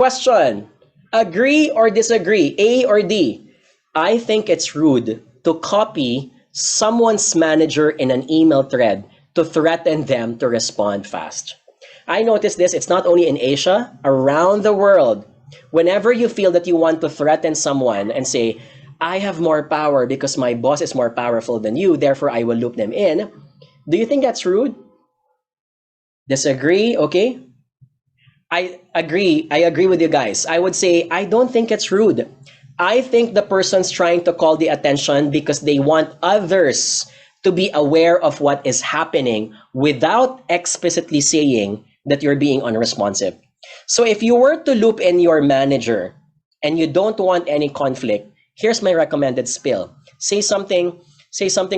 Question. Agree or disagree? A or D? I think it's rude to copy someone's manager in an email thread to threaten them to respond fast. I noticed this, it's not only in Asia, around the world. Whenever you feel that you want to threaten someone and say, I have more power because my boss is more powerful than you, therefore I will loop them in. Do you think that's rude? Disagree? Okay. I agree with you guys. I would say, I don't think it's rude. I think the person's trying to call the attention because they want others to be aware of what is happening without explicitly saying that you're being unresponsive. So if you were to loop in your manager and you don't want any conflict, here's my recommended spill. Say something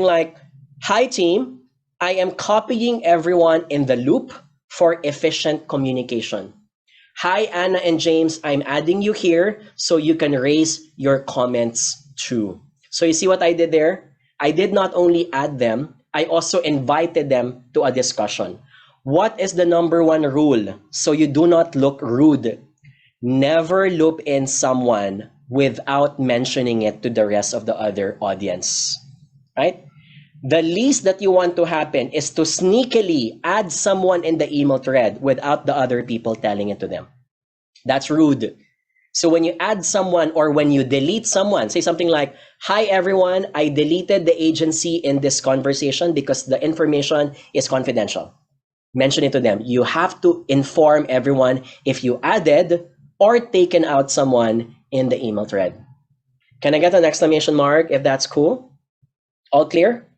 like, hi team, I am copying everyone in the loop for efficient communication. Hi Anna and James, I'm adding you here so you can raise your comments too. So you see what I did there? I did not only add them, I also invited them to a discussion. What is the number one rule so you do not look rude? Never loop in someone without mentioning it to the rest of the other audience, right? The least that you want to happen is to sneakily add someone in the email thread without the other people telling it to them. That's rude. So when you add someone or when you delete someone, say something like, hi everyone, I deleted the agency in this conversation because the information is confidential. Mention it to them. You have to inform everyone if you added or taken out someone in the email thread. Can I get an exclamation mark if that's cool? All clear?